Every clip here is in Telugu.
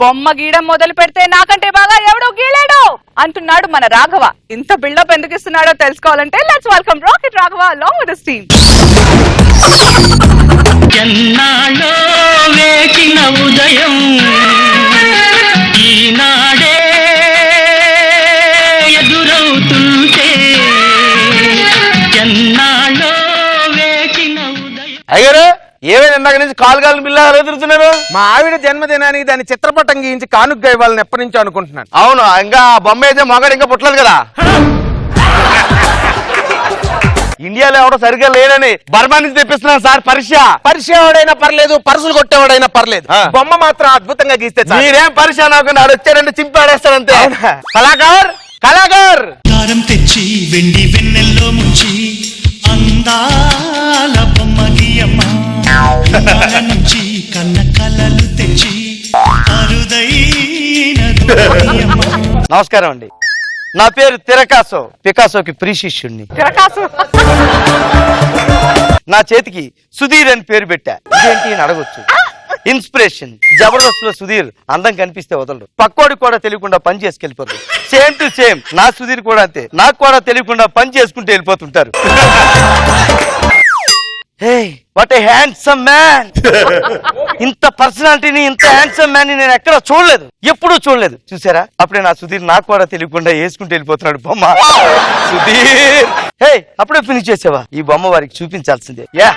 బొమ్మ గీయడం మొదలు పెడితే నాకంటే బాగా ఎవడో గీలేడు అంటున్నాడు మన రాఘవ. ఇంత బిల్డప్ ఎందుకు ఇస్తున్నాడో తెలుసుకోవాలంటే let's welcome rocket Raghava along with his team. ఎన్నాళ్ళో వేచిన ఉదయం ఈనాడే ఎదురవుతుంటే ఎన్నాళ్ళో వేచిన ఉదయం. అయ్యారు ఏమైనా ఇందాక నుంచి కాలు బిల్లా తిరుగుతున్నారు. మా ఆవిడ జన్మదినానికి దాని చిత్రపటం గీయించి కానుగ్గా ఇవ్వాలని ఎప్పటి నుంచో అనుకుంటున్నాను. అవును, ఇంకా బొమ్మ అయితే మగాడు ఇంకా పుట్టలేదు కదా. ఇండియాలో ఎవడో సరిగ్గా లేడని బర్మా నుంచి తెప్పిస్తున్నాను సార్. పరిచయం ఎవడైనా పర్లేదు, పరుసులు కొట్టేవాడైనా పర్లేదు, బొమ్మ మాత్రం అద్భుతంగా గీస్తే మీరేం పరిచయం అవ్వకుండా ఆడు వచ్చాడంటే చింపాడేస్తాడంతే. కళాకార్ కళాకార్ కారం తెచ్చి వెండి వెన్నెల్లో ముంచి అందాల బొమ్మ గీయమ్మ నుంచి కన్న కలలు తెచ్చి అరుదైన గీయమ్మ. నమస్కారం అండి, నా పేరు తిరకాసో, పికాసోకి ప్రీశిష్యుణ్ణి. నా చేతికి సుధీర్ అని పేరు పెట్టా. ఇదేంటి అని అడగొచ్చు. ఇన్స్పిరేషన్ జబర్దస్త్ లో సుధీర్ అందం కనిపిస్తే వదలడు, పక్కోడికి కూడా తెలియకుండా పని చేసుకెళ్ళిపోతారు. సేమ్ టు సేమ్ నా సుధీర్ కూడా అంతే, నాకు కూడా తెలియకుండా పని చేసుకుంటూ వెళ్ళిపోతుంటారు. What a handsome man. ఇంత పర్సనాలిటీని, ఇంత హ్యాండ్సమ్ మ్యాన్ ని నేను ఎక్కడ చూడలేదు, ఎప్పుడూ చూడలేదు. చూసారా, అప్పుడే నా సుధీర్ నాకు కూడా తెలియకుండా వేసుకుంటూ వెళ్ళిపోతున్నాడు బొమ్మ. సుధీర్ హే, అప్పుడే ఫినిష్ చేసావా? ఈ బొమ్మ వారికి చూపించాల్సిందే. యా,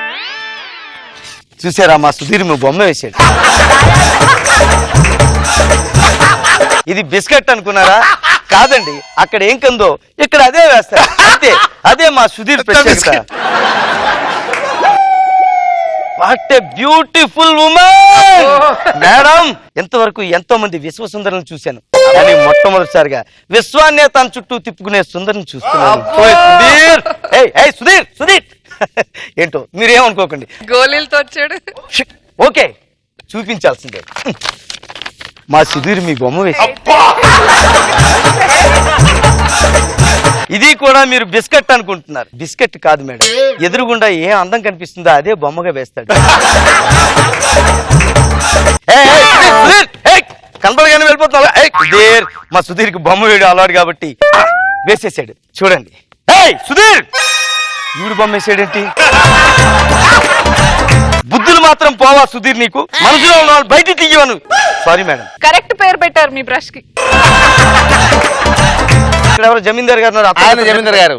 చూసారా మా సుధీర్ మీ బొమ్మ వేసాడు. ఇది బిస్కెట్ అనుకున్నారా? కాదండి, అక్కడ ఏం కందో ఇక్కడ అదే వేస్తారు అంతే. అదే మా సుధీర్ ప్రత్యేకత. What a beautiful women madam. ఎంతవరకు ఎంతో మంది విశ్వ సుందరులను చూశాను, కానీ మొట్టమొదటిసారిగా విశ్వాన్నే తన చుట్టూ తిప్పుకునే సుందరిని చూస్తున్నాను. సుధీర్ సుధీర్ ఏంటో మీరేమనుకోకండి, గోళీలతో వచ్చాడు. ఓకే, చూపించాల్సిందే. మా సుధీర్ మీ బొమ్మ వేసి, ఇది కూడా మీరు బిస్కెట్ అనుకుంటున్నారు. బిస్కెట్ కాదు మేడం, ఎదురుగుండా ఏ అందం కనిపిస్తుందో అదే బొమ్మగా వేస్తాడు. కనపడగానే వెళ్ళిపోతున్నా. సుధీర్, మా సుధీర్కి బొమ్మ వేయడం అలవాడు కాబట్టి వేసేసాడు. చూడండి, సుధీర్ ఈవిడ బొమ్మ వేసాడేంటి? బుద్ధులు మాత్రం పోవా సుధీర్ నీకు? మనసులో ఉన్న వాళ్ళు బయటికి తీయవను. Sorry madam. కరెక్ట్ పేరు పెట్టారు మీ బ్రష్ కి. ఇక్కడ ఎవరు జమీందార్ గారు? ఆయన జమీందార్ గారు.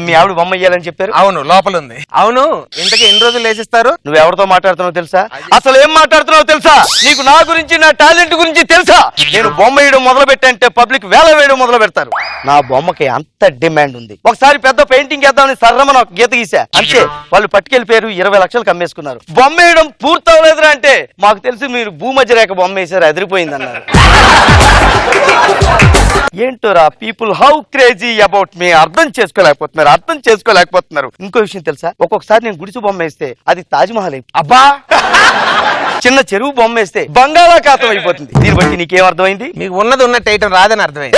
మీ ఆవిడ బొమ్మ వేయాలని చెప్పారు. అవును, లోపల ఉంది. అవును, ఇంతకీ ఎన్ని రోజులు వేసిస్తారు? నువ్వు ఎవరితో మాట్లాడుతున్నావు తెలుసా? అసలు ఏం మాట్లాడుతున్నావు తెలుసా? నీకు నా గురించి, నా టాలెంట్ గురించి తెలుసా? నేను బొమ్మ వేయడం మొదలు పెట్టంటే పబ్లిక్ వేల వేయడం మొదలు పెడతారు. నా బొమ్మకి అంత డిమాండ్ ఉంది. ఒకసారి పెద్ద పెయింటింగ్ వేద్దామని సర్రమని ఒక గీత గీసా, అంతే వాళ్ళు పట్టుకెళ్ళిపోయారు. 20 లక్షలకు అమ్మేసుకున్నారు. బొమ్మ వేయడం పూర్తవలేదురా అంటే మాకు తెలుసు మీరు భూమధ్య రేఖ బొమ్మ వేసారు, అదిరిపోయింది అన్నారు. ఏంటోరా people how crazy about me. అర్థం చేసుకోలేకపోతున్నారు. ఇంకో విషయం తెలుసా? ఒక్కొక్కసారి నేను గుడిసు బొమ్మ వేస్తే అది తాజ్మహల్ అయిపోతుంది. అబ్బా, చిన్న చెరువు బొమ్మ వేస్తే బంగాళాఖాతం అయిపోతుంది. దీన్ని బట్టి నీకేం అర్థమైంది? మీకు ఉన్నది ఉన్నట్టు వేయటం రాదని అర్థమైంది.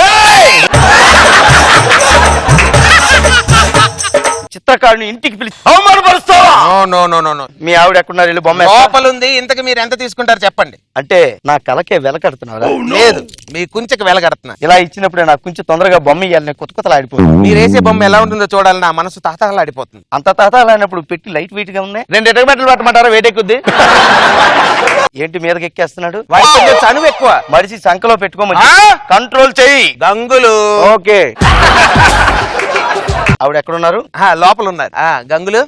చిత్రకారుని ఇంటికి పిలిచి అవమానపరుస్తావా? No no no no. మీ ఆవిడ ఎక్కడున్నారు? వెళ్ళి బొమ్మ లోపల ఉంది. ఇంతకు మీరు ఎంత తీసుకుంటారు చెప్పండి. అంటే నా కళకే వెలకడుతున్నారా? లేదు, మీ కుంచెకి వెలగడుతున్నా. ఇలా ఇచ్చినప్పుడే నాకు కొంచెం తొందరగా బొమ్మ ఇవ్వాలని కొత్తలాడిపోతుంది. మీరు వేసే బొమ్మ ఎలా ఉంటుందో చూడాలి, నా మనసు తాతలాడిపోతుంది. అంత తాతలాడినప్పుడు పెట్టి లైట్ వెయిట్ గా ఉన్నాయి. 2 ఎటగబెట్టలు పట్టమంటారా? వెయిట్ ఎక్కుద్ది. ఏంటి మీదకి ఎక్కేస్తున్నాడు? చనువు ఎక్కువ. మడిచి సంకలో పెట్టుకోమని కంట్రోల్ చెయ్యి. గంగులు. ఓకే. ఆవిడ ఎక్కడున్నారు? లోపల ఉన్నారు. గంగులు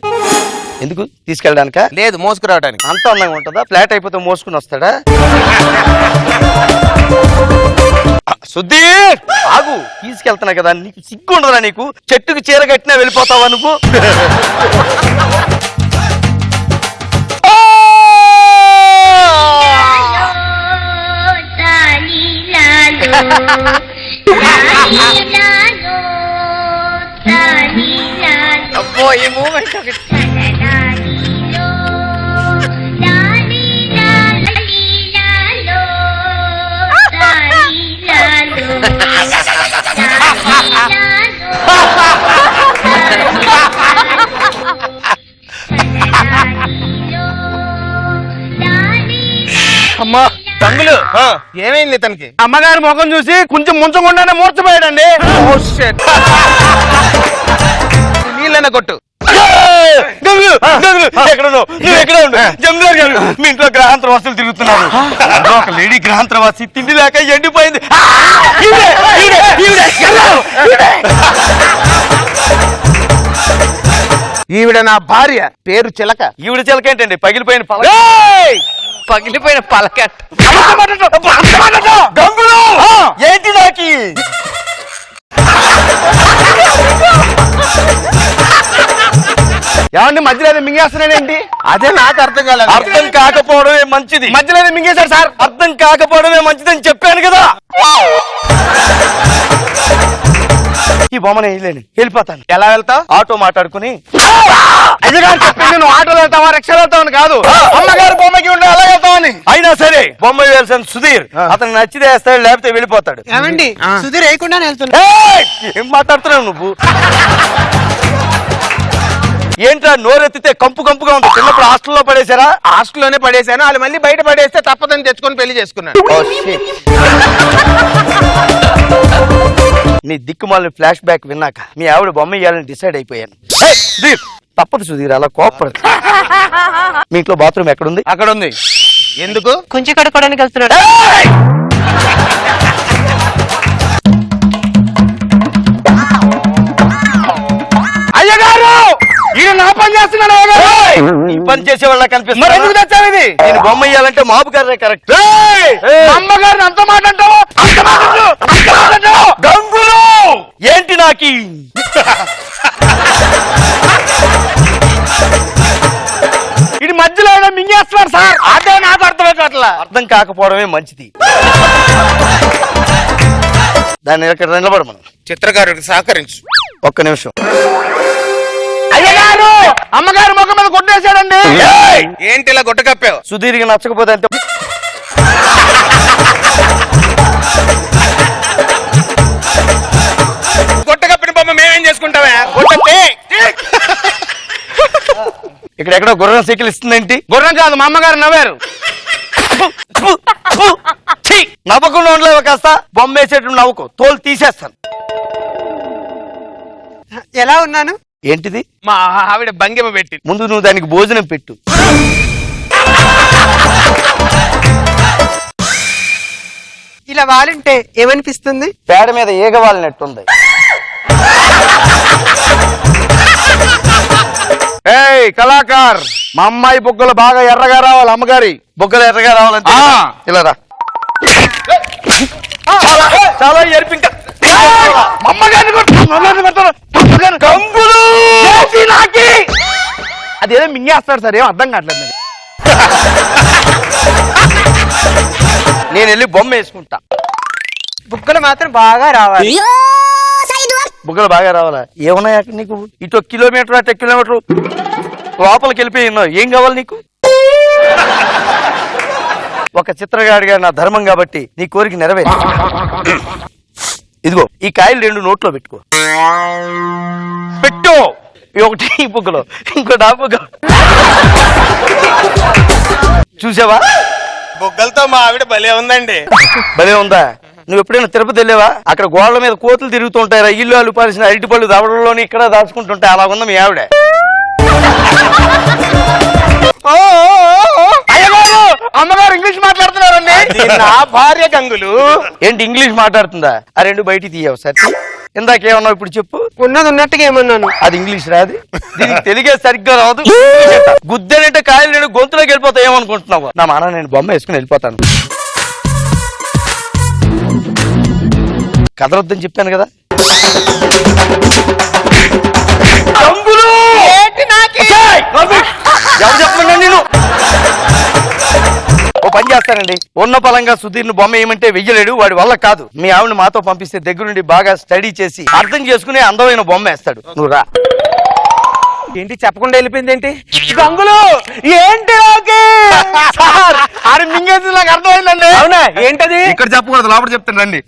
ఎందుకు తీసుకెళ్ళడానిక? లేదు, మోసుకురావడానికి. అంత అందంగా ఉంటుందా? ఫ్లాట్ అయిపోతే మోసుకుని వస్తాడా? సుధీర్ ఆగు, తీసుకెళ్తున్నా కదా. నీకు సిగ్గు ఉండదురా? నీకు చెట్టుకు చీర కట్టినా వెళ్ళిపోతావా నువ్వు? అబ్బో, ఈ మూమెంట్ ఒకటి. అమ్మా గంగులు ఆ. ఏమైంది ఇతనికి? అమ్మగారి ముఖం చూసి కొంచెం ముంచకుండానే మూర్చపోయాడండి. Oh shit. నీళ్ళన కొట్టు. ఎక్కడ జమీందార్ గారు మీ ఇంట్లో గ్రహాంతర వాసులు తిరుగుతున్నారు. అందులో ఒక లేడీ గ్రహాంతర వాసి తిండి లేక ఎండిపోయింది. ఈవిడ నా భార్య, పేరు చిలక. ఈవిడ చిలక ఏంటండి? పగిలిపోయిన పల పగిలిపోయిన పలకట్. గంగులు ఏంటి నాకి? ఏమండి మధ్యలో మింగేస్తున్నాడేంటి? అదే నాకు అర్థం కాలేదు. అర్థం కాకపోవడమే మంచిది. మధ్యలో మింగేశాడు సార్. అర్థం కాకపోవడమే మంచిదని చెప్పాను కదా. ఈ బొమ్మను వేయలేను, వెళ్ళిపోతాను. ఎలా వెళ్తావు? ఆటో మాట్లాడుకుని. అయ్యగారు చెప్పింది నువ్వు ఆటోలో వెళ్తావా రిక్షాలో వెళ్తావని కాదు, అమ్మగారు బొమ్మకి ఉండే ఎలా వెళ్తావని. అయినా సరే బొమ్మ వేయాల్సిన సుధీర్ అతను నచ్చితే వేస్తాడు, లేకపోతే వెళ్ళిపోతాడు. ఏమండి సుధీర్ వేయకుండా వెళ్తున్నా. ఏయ్! ఏం మాట్లాడుతున్నావు నువ్వు? ఏంట్రా నోరెత్తితే కంపు కంపుగా ఉంది? చిన్నప్పుడు హాస్టల్లో పడేశారా? హాస్టల్లోనే పడేశాను, వాళ్ళు మళ్ళీ బయట పడేస్తే తప్పదని తెచ్చుకొని పెళ్లి చేసుకున్నాను. నీ దిక్కుమాలిన ఫ్లాష్ బ్యాక్ విన్నాక మీ ఆవిడ బొమ్మ వేయాలని డిసైడ్ అయిపోయాను. ఏయ్, సుధీర్ తప్పదు సుధీర్, అలా కోపడదు. మీ ఇంట్లో బాత్రూమ్ ఎక్కడుంది? అక్కడ ఉంది. ఎందుకు? కొంచెం కడుక్కోవడానికి వెళ్తున్నాడు. ఏయ్! అయ్యగారు ఈయన నా పని చేస్తున్నాడు. ఏయ్! ఈ పని చేసే వాళ్ళ కనిపిస్తుంది. మరి ఎందుకు తెచ్చావు ఇది? నేను బొమ్మ వేయాలంటే మాపు గారే కరెక్ట్. అమ్మగారిని అంత మాట అంటావు? గంగులు ఏంటి నాకి? ఇది మధ్యలో ఏదో మింగేస్తున్నాడు సార్. అదే నాకు అర్థమైపోట్లా. అర్థం కాకపోవడమే మంచిది. దాన్ని ఇక్కడ నిలబడ మనం. చిత్రకారుడికి సహకరించు. ఒక్క నిమిషం. అయ్యగారు అమ్మగారు ముఖం మీద కొట్టేశాడండి. ఏయ్! ఏంటి ఇలా గుట్ట కప్పావు? సుధీర్కి నచ్చకపోతే అంతే. గుట్ట కప్పిన బొమ్మ మేమేం చేసుకుంటావా? గుట్ట ఇక్కడ ఎక్కడో గుర్రం సైకిల్ ఇస్తుందేంటి? గుర్రం కాదు, మా అమ్మగారు నవ్వారు. ఛీ! నవ్వకుండా ఉండలేవు కాస్త. బొమ్మ వేసేటప్పుడు నవ్వుకో, తోలు తీసేస్తాను. ఎలా ఉన్నాను? ఏంటిది? మా ఆవిడ భంగిమ పెట్టి. ముందు నువ్వు దానికి భోజనం పెట్టు. ఇలా వాలుంటే ఏమనిపిస్తుంది? పేడ మీద ఈగ వాలినట్టుంది. ఏయ్ కళాకార్, మా అమ్మాయి బుగ్గలు బాగా ఎర్రగా రావాలి. అమ్మగారి బొగ్గలు ఎర్రగా రావాలంటే ఇలా రా. చాలా ఎరిపి. ఇంకా గంగులు అదేదో మింగేస్తాడు సార్, ఏం అర్థం కావట్లేదు నాకు. నేను వెళ్ళి బొమ్మ వేసుకుంటా. బుగ్గలు మాత్రం బాగా రావాలి. బుగ్గలు బాగా రావాలా? ఏమన్నాయి అక్కడ నీకు? ఇటు 1 కిలోమీటర్ అటు 1 కిలోమీటర్ లోపలికి వెళ్ళిపోయి ఉన్నావు. ఏం కావాలి నీకు? ఒక చిత్రగాడిగా నా ధర్మం కాబట్టి నీ కోరిక నెరవేరు. ఇదిగో ఈ కాయలు 2 నోట్లో పెట్టుకో. పెట్టు. ఒకటి ఈ బుగ్గలో, ఇంకోటి ఆ బుగ్గ. చూసావా? బుగ్గలతో మా ఆవిడ భలే ఉందండి. భలే ఉందా? నువ్వు ఎప్పుడైనా తిరుపతి వెళ్ళావా? అక్కడ గోడల మీద కోతులు తిరుగుతూ ఉంటాయి. ఇల్లు అల్లు పాల్సిన అరటిపళ్ళు దవడలోని ఇక్కడ దాచుకుంటుంటాయి. అలా ఉందా మీ ఆవిడ? అయ్యగారు అమ్మగారు ఇంగ్లీష్ మాట్లాడుతున్నారండి. నా భార్య గంగులు. ఏంటి ఇంగ్లీష్ మాట్లాడుతుందా? ఆ 2 బయటికి తీయవు సార్. ఇందాకేమన్నావు ఇప్పుడు చెప్పు. ఉన్నది ఉన్నట్టుగా ఏమన్నాను. అది ఇంగ్లీష్ రాదు, దీనికి తెలుగే సరిగ్గా రాదు. గుద్దనంటే కాయలు 2 గొంతులోకి వెళ్ళిపోతాయి. ఏమనుకుంటున్నావు? నా మాన నేను బొమ్మ వేసుకుని వెళ్ళిపోతాను. కదలొద్దని చెప్పాను కదా. ఎవరు చెప్పమన్నా నేను? ఓ పని చేస్తానండి, ఉన్న పలంగా సుధీర్ను బొమ్మ ఏమంటే వెయ్యలేడు. వాడి వల్ల కాదు. మీ ఆవిడ మాతో పంపిస్తే దగ్గరుండి బాగా స్టడీ చేసి అర్థం చేసుకునే అందమైన బొమ్మ వేస్తాడు. నువ్వు రా. ఏంటి చెప్పకుండా వెళ్ళిపోయింది ఏంటి? గంగులు ఏంటి ఆడు మింగేసి నాకు అర్థమైందండి. అవునా? ఏంటది? ఇక్కడ చెప్పకూడదు, లోపల చెప్తాను రండి.